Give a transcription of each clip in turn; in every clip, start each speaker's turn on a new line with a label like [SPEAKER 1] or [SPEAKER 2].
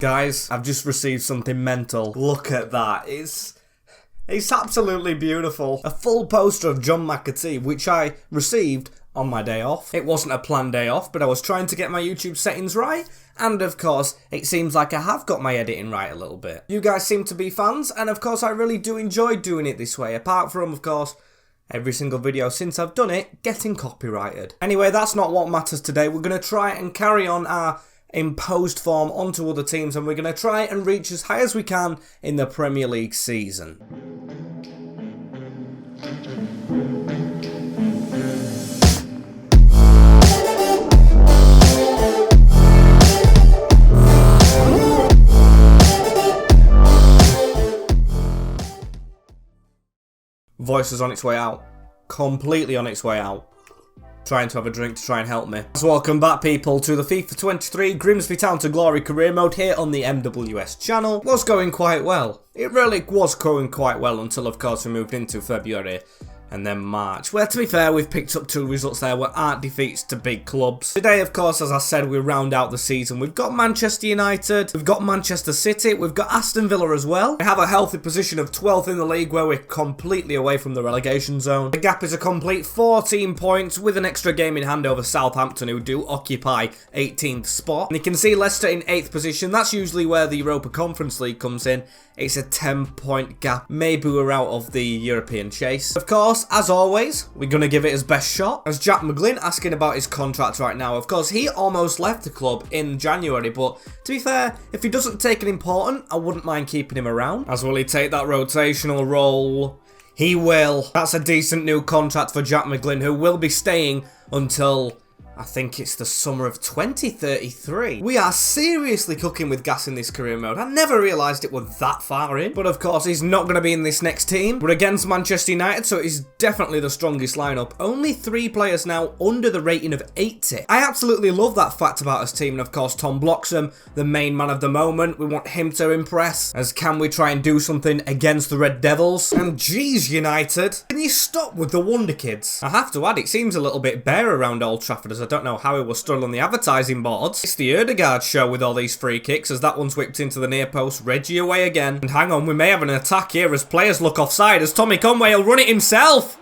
[SPEAKER 1] Guys, I've just received something mental. Look at that. It's absolutely beautiful. A full poster of John McAtee, which I received on my day off. It wasn't a planned day off, but I was trying to get my YouTube settings right. And of course, it seems like I have got my editing right a little bit. You guys seem to be fans, and of course I really do enjoy doing it this way. Apart from, of course, every single video since I've done it getting copyrighted. Anyway, that's not what matters today. We're going to try and carry on our imposed form onto other teams, and we're going to try and reach as high as we can in the Premier League season. Voice is on its way out. Completely on its way out. Trying to have a drink to try and help me. So welcome back, people, to the FIFA 23 Grimsby Town to Glory career mode here on the MWS channel. Was going quite well. It really was going quite well until, of course, we moved into February and then March, where, to be fair, we've picked up 2 results there were aren't defeats to big clubs. Today, of course, as I said, we round out the season. We've got Manchester United, we've got Manchester City, we've got Aston Villa as well. We have a healthy position of 12th in the league where we're completely away from the relegation zone. The gap is a complete 14 points with an extra game in hand over Southampton, who do occupy 18th spot. And you can see Leicester in 8th position. That's usually where the Europa Conference League comes in. It's a 10-point gap. Maybe we're out of the European chase. Of course, as always, we're going to give it his best shot. As Jack McGlynn asking about his contract right now. Of course, he almost left the club in January, but to be fair, if he doesn't take it important, I wouldn't mind keeping him around. As will he take that rotational role? He will. That's a decent new contract for Jack McGlynn, who will be staying until I think it's the summer of 2033. We are seriously cooking with gas in this career mode. I never realised it was that far in. But of course, he's not going to be in this next team. We're against Manchester United, so it's definitely the strongest lineup. Only 3 players now under the rating of 80. I absolutely love that fact about his team. And of course, Tom Bloxham, the main man of the moment. We want him to impress. As can we try and do something against the Red Devils? And geez, United, can you stop with the Wonder Kids? I have to add, it seems a little bit bare around Old Trafford, as I don't know how it was still on the advertising boards. It's the Odegaard show with all these free kicks, as that one's whipped into the near post. Reggie away again. And hang on, we may have an attack here as players look offside, as Tommy Conway will run it himself.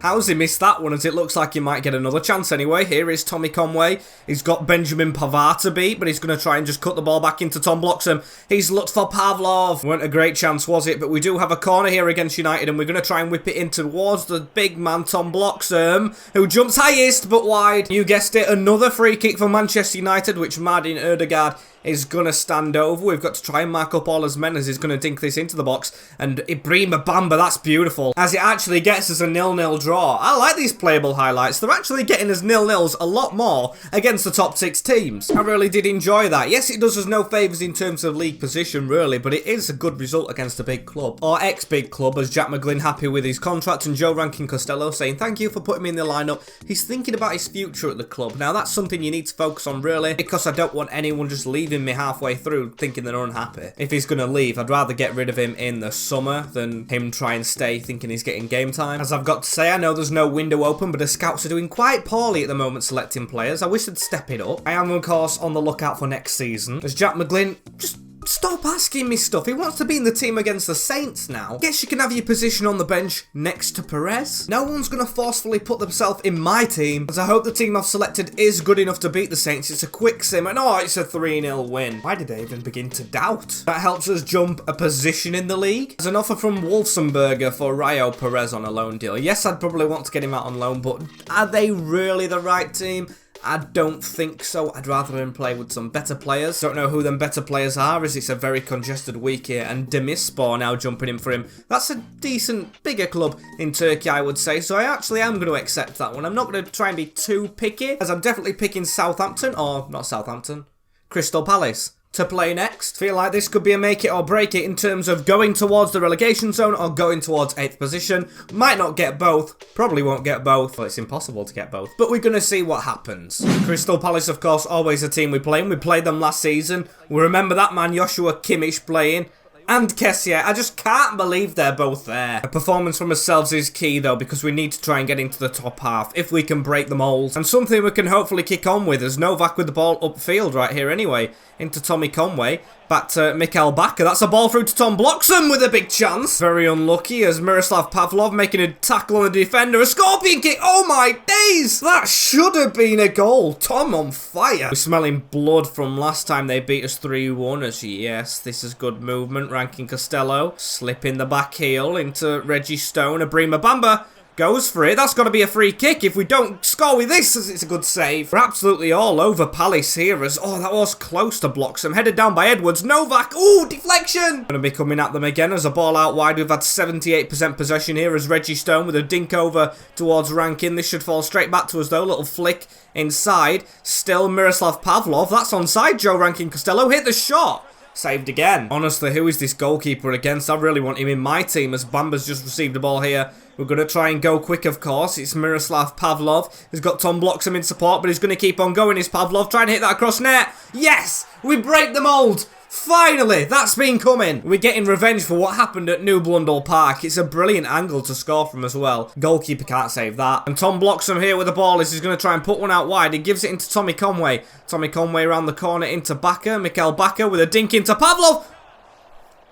[SPEAKER 1] How's he missed that one, as it looks like he might get another chance anyway. Here is Tommy Conway. He's got Benjamin Pavard to beat, but he's going to try and just cut the ball back into Tom Bloxham. He's looked for Pavlov. Weren't a great chance, was it? But we do have a corner here against United, and we're going to try and whip it in towards the big man, Tom Bloxham, who jumps highest, but wide. You guessed it, another free kick for Manchester United, which Martin Odegaard is going to stand over. We've got to try and mark up all his men as he's going to dink this into the box. And Ibrahima Bamba, that's beautiful. As it actually gets us a 0-0 draw. I like these playable highlights. They're actually getting us 0-0s a lot more against the top 6 teams. I really did enjoy that. Yes, it does us no favours in terms of league position, really, but it is a good result against a big club. Or ex-big club, as Jack McGlynn happy with his contract, and Joe Rankin Costello saying, thank you for putting me in the lineup. He's thinking about his future at the club. Now, that's something you need to focus on, really, because I don't want anyone just leaving me halfway through thinking they're unhappy. If he's going to leave, I'd rather get rid of him in the summer than him try and stay thinking he's getting game time. As I've got to say, I know there's no window open, but the scouts are doing quite poorly at the moment selecting players. I wish they'd step it up. I am, of course, on the lookout for next season. As Jack McGlynn just stop asking me stuff. He wants to be in the team against the Saints now. Guess you can have your position on the bench next to Perez. No one's going to forcefully put themselves in my team, as I hope the team I've selected is good enough to beat the Saints. It's a quick sim, and oh, it's a 3-0 win. Why did I even begin to doubt? That helps us jump a position in the league. There's an offer from Wolfsburger for Rayo Perez on a loan deal. Yes, I'd probably want to get him out on loan, but are they really the right team? I don't think so. I'd rather him play with some better players. Don't know who them better players are, as it's a very congested week here. And Demirspor now jumping in for him. That's a decent, bigger club in Turkey, I would say. So I actually am going to accept that one. I'm not going to try and be too picky, as I'm definitely picking Southampton, or not Southampton, Crystal Palace to play next. Feel like this could be a make it or break it in terms of going towards the relegation zone or going towards 8th position. Might not get both. Probably won't get both. Well, it's impossible to get both. But we're going to see what happens. Crystal Palace, of course, always a team we play in. We played them last season. We remember that man Joshua Kimmich playing. and Kessier. I just can't believe they're both there. A performance from ourselves is key though, because we need to try and get into the top half if we can break the mold. And something we can hopefully kick on with, as Novak with the ball upfield right here anyway. into Tommy Conway. Back to Mikael Bakker. That's a ball through to Tom Bloxham with a big chance. Very unlucky as Miroslav Pavlov making a tackle on the defender. A scorpion kick. Oh my days! That should have been a goal. Tom on fire. We're smelling blood from last time they beat us 3-1. As yes, this is good movement. Rankin Costello slipping the back heel into Reggie Stone. Abrima Bamba goes for it. That's got to be a free kick if we don't score with this, as it's a good save. We're absolutely all over Palace here as, oh, that was close to Bloxham. Headed down by Edwards. Novak, ooh, deflection! Going to be coming at them again as a ball out wide. We've had 78% possession here as Reggie Stone with a dink over towards Rankin. This should fall straight back to us though. Little flick inside. Still Miroslav Pavlov. That's onside. Joe Rankin Costello hit the shot. Saved again. Honestly, who is this goalkeeper against? I really want him in my team as Bamba's just received a ball here. We're going to try and go quick, of course. It's Miroslav Pavlov. He's got Tom Bloxham in support, but he's going to keep on going. Is Pavlov trying to hit that across net? Yes! We break the mould! Finally! That's been coming! We're getting revenge for what happened at New Blundell Park. It's a brilliant angle to score from as well. Goalkeeper can't save that. And Tom Bloxham here with the ball. He's going to try and put one out wide. He gives it into Tommy Conway. Tommy Conway around the corner into Bakker. Mikael Bakker with a dink into Pavlov.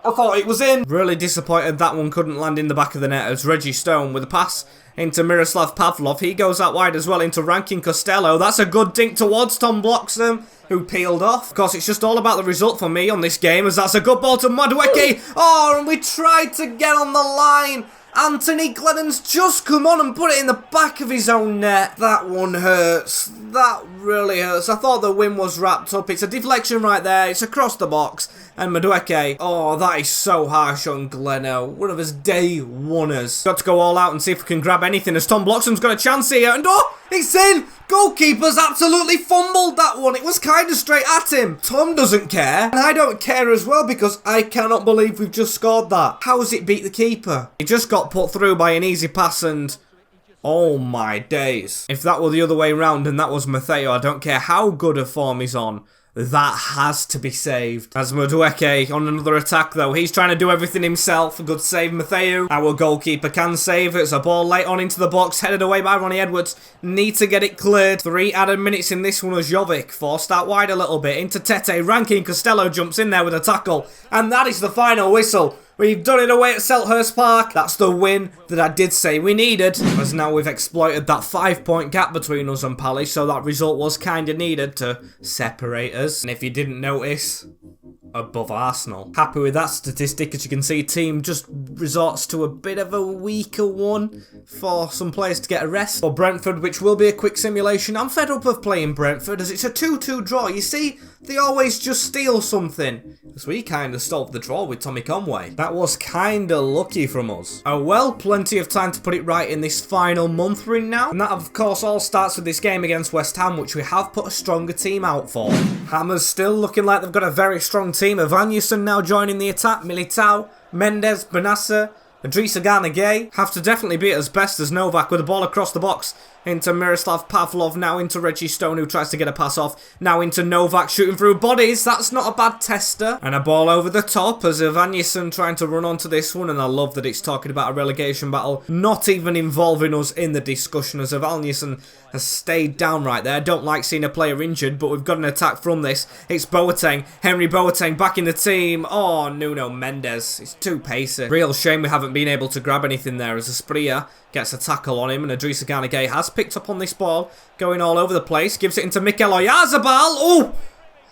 [SPEAKER 1] I thought it was in. Really disappointed that one couldn't land in the back of the net as Reggie Stone with a pass into Miroslav Pavlov. He goes out wide as well into Rankin Costello. That's a good dink towards Tom Bloxham, who peeled off. Of course, it's just all about the result for me on this game, as that's a good ball to Madueke. Oh, and we tried to get on the line. Anthony Glennon's just come on and put it in the back of his own net. That one hurts. That really hurts. I thought the win was wrapped up. It's a deflection right there. It's across the box. And Madueke, oh, that is so harsh on Gleno. One of his day oneers. Got to go all out and see if we can grab anything as Tom Bloxham's got a chance here. And oh, it's in! Goalkeeper's absolutely fumbled that one. It was kind of straight at him. Tom doesn't care. And I don't care as well because I cannot believe we've just scored that. How has it beat the keeper? He just got put through by an easy pass and... oh my days. If that were the other way round and that was Matteo, I don't care how good a form he's on. That has to be saved. As Madueke on another attack though. He's trying to do everything himself. A good save, Matteo. Our goalkeeper can save. It's a ball late on into the box. Headed away by Ronnie Edwards. Need to get it cleared. 3 added minutes in this one as Jovic forced out wide a little bit. Into Tete. Rankin Costello jumps in there with a tackle. And that is the final whistle. We've done it away at Selhurst Park. That's the win that I did say we needed. As now we've exploited that 5-point gap between us and Palace, so that result was kind of needed to separate us. And if you didn't notice, above Arsenal. Happy with that statistic. As you can see, team just resorts to a bit of a weaker one for some players to get a rest. For Brentford, which will be a quick simulation. I'm fed up of playing Brentford as it's a 2-2 draw. You see, they always just steal something. As we kind of stole the draw with Tommy Conway. That was kind of lucky from us. Oh well, plenty of time to put it right in this final month we're in now. And that of course all starts with this game against West Ham, which we have put a stronger team out for. Hammers still looking like they've got a very strong team. Evanilson now joining the attack. Militao, Mendes, Benassa, Idrissa Gana Gueye have to definitely be as best as Novak with the ball across the box. Into Miroslav Pavlov, now into Reggie Stone who tries to get a pass off. Now into Novak shooting through bodies. That's not a bad tester. And a ball over the top as Evanilson trying to run onto this one. And I love that it's talking about a relegation battle, not even involving us in the discussion as Evanilson has stayed down right there. Don't like seeing a player injured, but we've got an attack from this. It's Boateng. Henry Boateng back in the team. Oh, Nuno Mendes. It's too pacey. Real shame we haven't been able to grab anything there as Asprilla gets a tackle on him, and Idrissa Gana Gueye has picked up on this ball, going all over the place, gives it into Mikel Oyarzabal. Oh!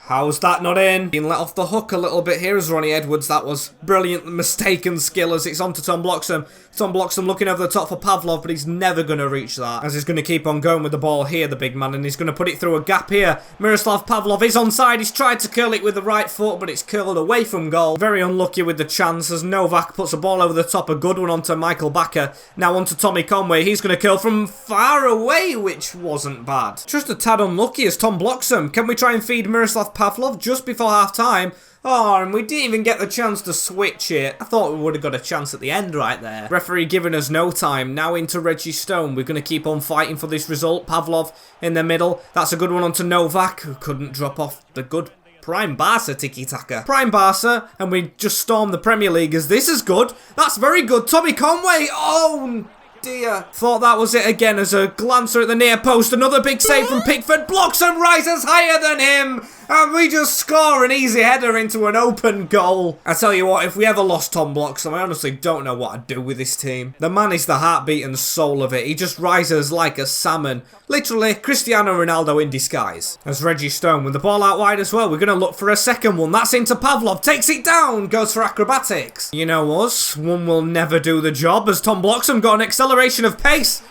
[SPEAKER 1] How's that not in? Being let off the hook a little bit here as Ronnie Edwards. That was brilliant mistaken skill as it's on to Tom Bloxham. Tom Bloxham looking over the top for Pavlov, but he's never going to reach that. As he's going to keep on going with the ball here, the big man, and he's going to put it through a gap here. Miroslav Pavlov is onside. He's tried to curl it with the right foot, but it's curled away from goal. Very unlucky with the chance as Novak puts a ball over the top. A good one onto Michael Bakker. Now onto Tommy Conway. He's going to curl from far away, which wasn't bad. Just a tad unlucky as Tom Bloxham. Can we try and feed Miroslav Pavlov just before half-time? Oh, and we didn't even get the chance to switch it. I thought we would have got a chance at the end right there. Referee giving us no time. Now into Reggie Stone. We're going to keep on fighting for this result. Pavlov in the middle. That's a good one onto Novak, who couldn't drop off the good Prime Barca tiki-taka. Prime Barca, and we just stormed the Premier League as this is good. That's very good. Tommy Conway. Oh, dear. Thought that was it again as a glancer at the near post. Another big save from Pickford. Blocks and rises higher than him. And we just score an easy header into an open goal. I tell you what, if we ever lost Tom Bloxham, I honestly don't know what I'd do with this team. The man is the heartbeat and soul of it. He just rises like a salmon. Literally, Cristiano Ronaldo in disguise. As Reggie Stone with the ball out wide as well. We're going to look for a second one. That's into Pavlov. Takes it down. Goes for acrobatics. You know us. One will never do the job as Tom Bloxham got an acceleration of pace.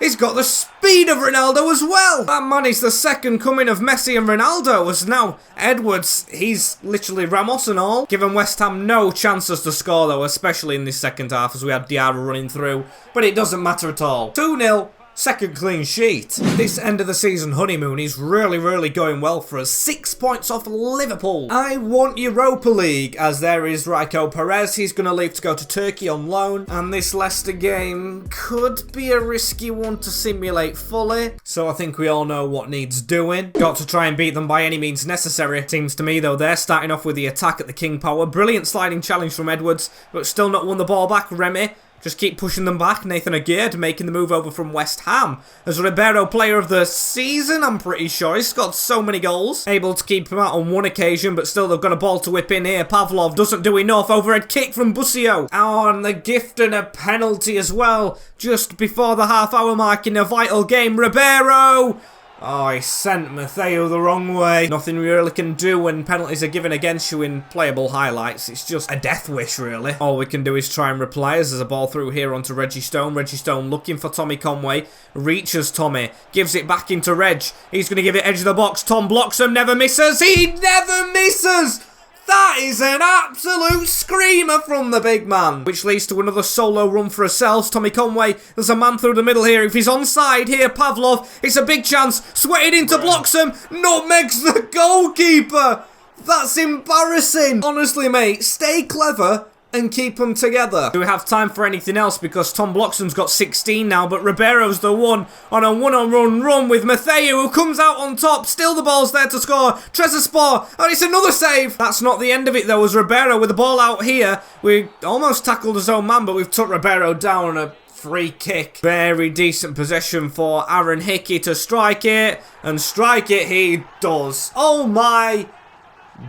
[SPEAKER 1] He's got the speed of Ronaldo as well. That man is the second coming of Messi and Ronaldo. As now Edwards, he's literally Ramos and all. Giving West Ham no chances to score though, especially in this second half as we had Diarra running through. But it doesn't matter at all. 2-0. Second clean sheet. This end of the season honeymoon is really going well for us. 6 points off Liverpool. I want Europa League as there is Raiko Perez. He's going to leave to go to Turkey on loan. And this Leicester game could be a risky one to simulate fully. So I think we all know what needs doing. Got to try and beat them by any means necessary. Seems to me though they're starting off with the attack at the King Power. Brilliant sliding challenge from Edwards, but still not won the ball back. Remy. Just keep pushing them back. Nathan Aguirre making the move over from West Ham. As Ribeiro player of the season, I'm pretty sure. He's got so many goals. Able to keep him out on one occasion, but still they've got a ball to whip in here. Pavlov doesn't do enough. Overhead kick from Busio. Oh, and the gift and a penalty as well. Just before the half-hour mark in a vital game. Ribeiro! Oh, he sent Matteo the wrong way. Nothing we really can do when penalties are given against you in playable highlights. It's just a death wish, really. All we can do is try and reply as there's a ball through here onto Reggie Stone. Reggie Stone looking for Tommy Conway. Reaches Tommy. Gives it back into Reg. He's going to give it edge of the box. Tom Bloxham never misses. He never misses! That is an absolute screamer from the big man. Which leads to another solo run for ourselves. Tommy Conway, there's a man through the middle here. If he's onside here, Pavlov, it's a big chance. Sweated into Bloxham. Nutmegs the goalkeeper. That's embarrassing. Honestly, mate, stay clever and keep them together. Do we have time for anything else? Because Tom Bloxham's got 16 now, but Ribeiro's the one on a one-on-one run with Matteo, who comes out on top. Still the ball's there to score. Trezeguet, and it's another save. That's not the end of it though, as Ribeiro with the ball out here. We almost tackled his own man, but we've took Ribeiro down on a free kick. Very decent possession for Aaron Hickey to strike it, and strike it he does. Oh my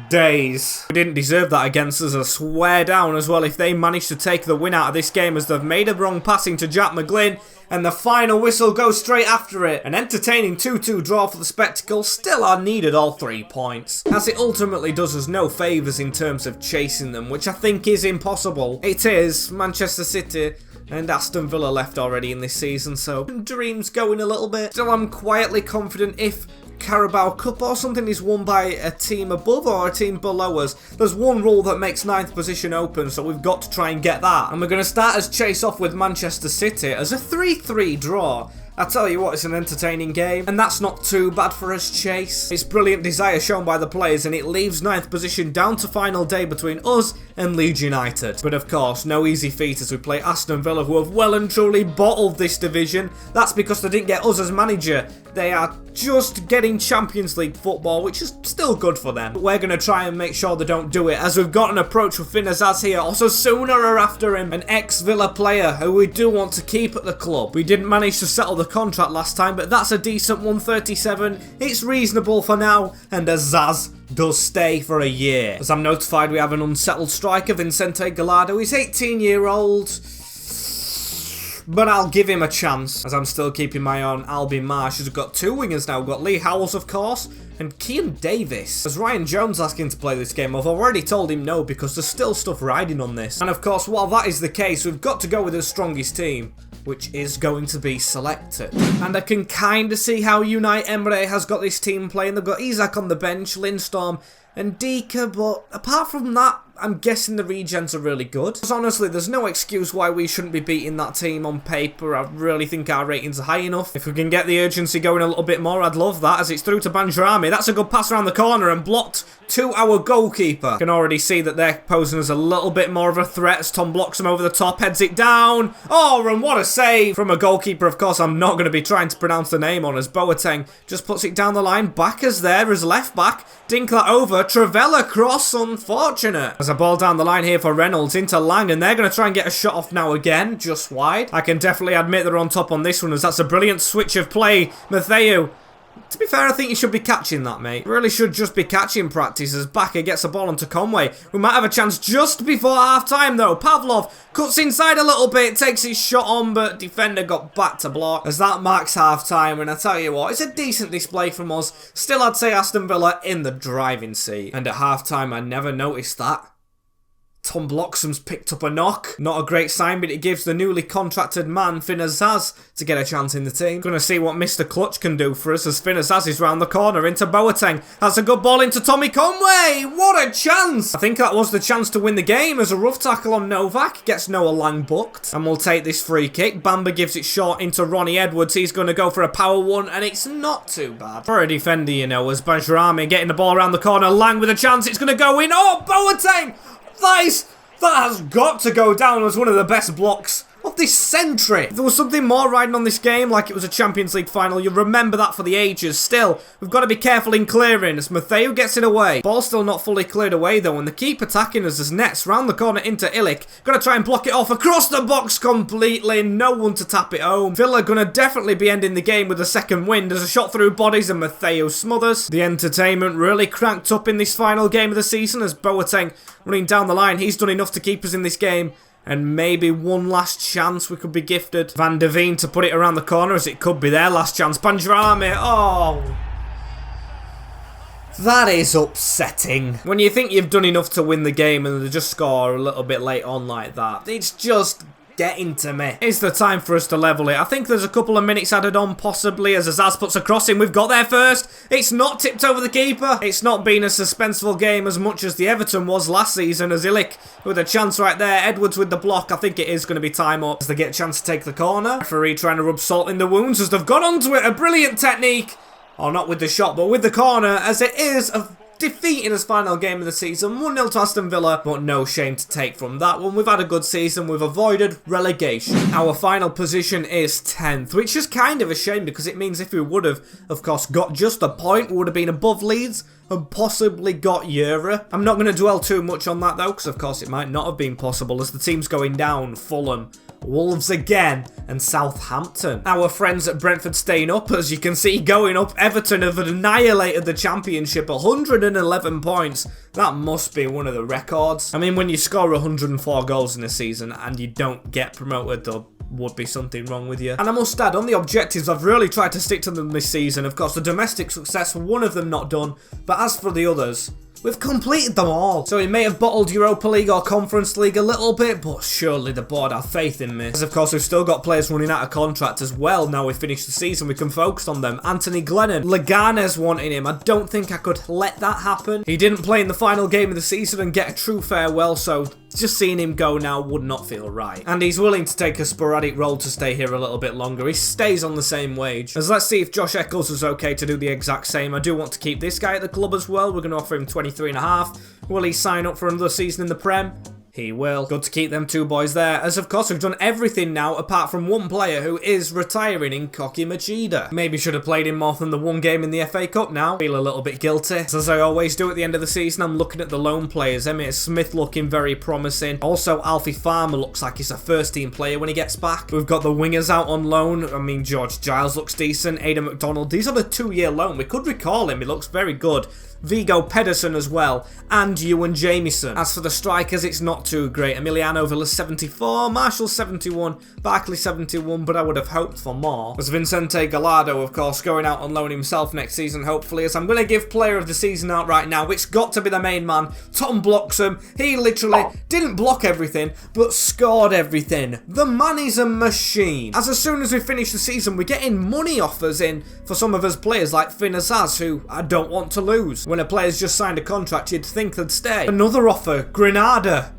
[SPEAKER 1] days. We didn't deserve that against us, I swear down as well, if they manage to take the win out of this game, as they've made a wrong passing to Jack McGlynn and the final whistle goes straight after it. An entertaining 2-2 draw for the spectacle. Still are needed all 3 points, as it ultimately does us no favours in terms of chasing them, which I think is impossible. It is. Manchester City and Aston Villa left already in this season, so dreams going a little bit. Still, I'm quietly confident if Carabao Cup or something is won by a team above or a team below us, there's one rule that makes 9th position open, so we've got to try and get that. And we're going to start as chase off with Manchester City as a 3-3 draw. I tell you what, it's an entertaining game, and that's not too bad for us, Chase. It's brilliant desire shown by the players, and it leaves 9th position down to final day between us and Leeds United. But of course, no easy feat as we play Aston Villa, who have well and truly bottled this division. That's because they didn't get us as manager. They are just getting Champions League football, which is still good for them. But we're going to try and make sure they don't do it, as we've got an approach with Finn Azaz here. Also, Sooner are after him, an ex-Villa player who we do want to keep at the club. We didn't manage to settle the contract last time, but that's a decent 137. It's reasonable for now, and Azaz does stay for a year. As I'm notified, we have an unsettled striker, Vicente Gallardo. He's 18-year-old. But I'll give him a chance, as I'm still keeping my eye on Albin Marsh, who's got 2 wingers now. We've got Lee Howells, of course, and Kean Davis. As Ryan Jones asking to play this game, I've already told him no, because there's still stuff riding on this. And of course, while that is the case, we've got to go with the strongest team, which is going to be selected. And I can kind of see how Unai Emery has got this team playing. They've got Isaac on the bench, Lindstorm and Dika, but apart from that, I'm guessing the regens are really good. Because honestly, there's no excuse why we shouldn't be beating that team on paper. I really think our ratings are high enough. If we can get the urgency going a little bit more, I'd love that, as it's through to Banjarami. That's a good pass around the corner and blocked to our goalkeeper. Can already see that they're posing as a little bit more of a threat as Tom Bloxham over the top, heads it down. Oh, and what a save from a goalkeeper, of course, I'm not going to be trying to pronounce the name on, as Boateng just puts it down the line. Backers there as left back. Dink that over. Travella cross, unfortunate. There's a ball down the line here for Reynolds into Lang, and they're going to try and get a shot off now again, just wide. I can definitely admit they're on top on this one, as that's a brilliant switch of play. Matteo To be fair, I think you should be catching that, mate. Really should just be catching practice as Bakker gets a ball onto Conway. We might have a chance just before half-time, though. Pavlov cuts inside a little bit, takes his shot on, but defender got back to block. As that marks half-time, and I tell you what, it's a decent display from us. Still, I'd say Aston Villa in the driving seat. And at half-time, I never noticed that. Tom Bloxham's picked up a knock. Not a great sign, but it gives the newly contracted man, Finn Azaz, to get a chance in the team. Gonna see what Mr. Clutch can do for us as Finn Azaz is round the corner into Boateng. That's a good ball into Tommy Conway. What a chance! I think that was the chance to win the game as a rough tackle on Novak. Gets Noah Lang booked. And we'll take this free kick. Bamba gives it short into Ronnie Edwards. He's gonna go for a power one, and it's not too bad. For a defender, you know, as Bajrami getting the ball around the corner. Lang with a chance. It's gonna go in. Oh, Boateng! That has got to go down as one of the best blocks of this century. If there was something more riding on this game, like it was a Champions League final, you'll remember that for the ages. Still, we've got to be careful in clearing as Matteo gets it away. Ball's still not fully cleared away though, and the keep attacking us as Nets round the corner into Illich. Gonna try and block it off across the box completely. No one to tap it home. Villa gonna definitely be ending the game with a second win. There's a shot through bodies and Matteo smothers. The entertainment really cranked up in this final game of the season as Boateng running down the line. He's done enough to keep us in this game. And maybe one last chance we could be gifted. Van der Veen to put it around the corner as it could be their last chance. Banjarami, oh. That is upsetting. When you think you've done enough to win the game and they just score a little bit late on like that, it's just getting to me. It's the time for us to level it. I think there's a couple of minutes added on possibly as Azaz puts a cross in. We've got there first. It's not tipped over the keeper. It's not been a suspenseful game as much as the Everton was last season as Illich with a chance right there. Edwards with the block. I think it is going to be time up as they get a chance to take the corner. Referee trying to rub salt in the wounds as they've gone onto it. A brilliant technique. Oh, not with the shot, but with the corner as it is a defeat in his final game of the season. 1-0 to Aston Villa, but no shame to take from that one. We've had a good season. We've avoided relegation. Our final position is 10th, which is kind of a shame because it means if we would have, of course, got just a point, we would have been above Leeds and possibly got Euro. I'm not going to dwell too much on that though, because of course it might not have been possible as the team's going down. Fulham, Wolves again, and Southampton. Our friends at Brentford staying up, as you can see, going up. Everton have annihilated the Championship, 111 points. That must be one of the records. I mean, when you score 104 goals in a season and you don't get promoted, there would be something wrong with you. And I must add, on the objectives, I've really tried to stick to them this season. Of course, the domestic success, one of them not done, but as for the others, we've completed them all. So we may have bottled Europa League or Conference League a little bit, but surely the board have faith in me. As of course, we've still got players running out of contract as well. Now we've finished the season, we can focus on them. Anthony Glennon, Leganes wanting him. I don't think I could let that happen. He didn't play in the final game of the season and get a true farewell, so just seeing him go now would not feel right. And he's willing to take a sporadic role to stay here a little bit longer. He stays on the same wage. As let's see if Josh Eccles is okay to do the exact same. I do want to keep this guy at the club as well. We're going to offer him 23.5. Will he sign up for another season in the Prem? He will. Good to keep them two boys there, as of course we've done everything now apart from one player who is retiring in Koki Machida. Maybe should have played him more than the one game in the FA Cup now. Feel a little bit guilty. As I always do at the end of the season, I'm looking at the loan players. Emmitt Smith looking very promising. Also, Alfie Farmer looks like he's a first team player when he gets back. We've got the wingers out on loan. I mean, George Giles looks decent. Aidan McDonald. These are the 2-year loan. We could recall him. He looks very good. Vigo Pedersen as well, and Ewan Jamieson. As for the strikers, it's not too great. Emiliano Villa 74, Marshall 71, Barkley 71, but I would have hoped for more. As Vicente Gallardo, of course, going out on loan himself next season, hopefully, as I'm going to give player of the season out right now. It's got to be the main man, Tom Bloxham. He literally didn't block everything, but scored everything. The man is a machine. As soon as we finish the season, we're getting money offers in for some of us players like Finn Azaz, who I don't want to lose. When a player's just signed a contract, you'd think they'd stay. Another offer, Granada.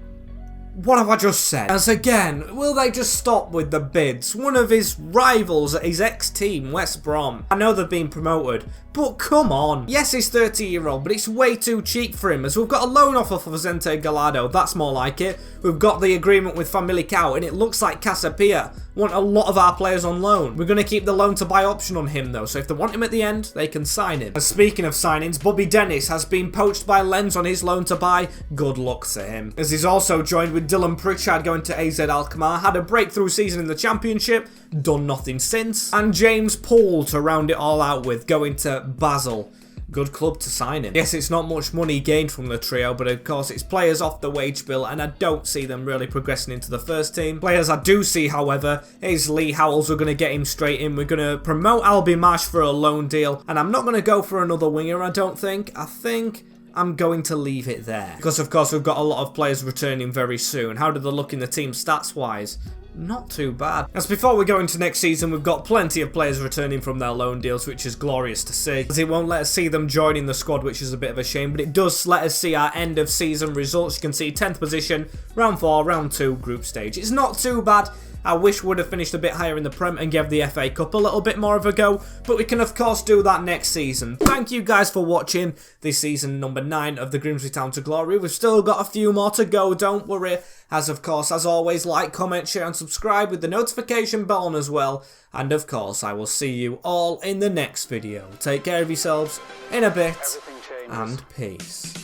[SPEAKER 1] What have I just said? As again, will they just stop with the bids? One of his rivals at his ex-team, West Brom. I know they've been promoted, But come on. Yes, he's 30-year-old, but it's way too cheap for him, as we've got a loan offer for Vicente Gallardo. That's more like it. We've got the agreement with Famalicão, and it looks like Casapia want a lot of our players on loan. We're going to keep the loan to buy option on him though, so if they want him at the end, they can sign him. And speaking of signings, Bobby Dennis has been poached by Lens on his loan to buy. Good luck to him. As he's also joined with Dylan Pritchard going to AZ Alkmaar, had a breakthrough season in the Championship, done nothing since, and James Poole to round it all out with, going to Basel. Good club to sign him. Yes, it's not much money gained from the trio, but of course it's players off the wage bill, and I don't see them really progressing into the first team. Players I do see, however, is Lee Howells. We're going to get him straight in. We're going to promote Albie Marsh for a loan deal, and I'm not going to go for another winger, I don't think. I think I'm going to leave it there. Because of course we've got a lot of players returning very soon. How do they look in the team stats-wise? Not too bad. As before we go into next season, we've got plenty of players returning from their loan deals, which is glorious to see. As it won't let us see them joining the squad, which is a bit of a shame, but it does let us see our end of season results. You can see 10th position, round 4, round 2, group stage. It's not too bad. I wish we would have finished a bit higher in the Prem and gave the FA Cup a little bit more of a go, but we can of course do that next season. Thank you guys for watching this season number 9 of the Grimsby Town to Glory. We've still got a few more to go, don't worry. As of course, as always, like, comment, share and subscribe with the notification bell on as well. And of course, I will see you all in the next video. Take care of yourselves in a bit, and peace.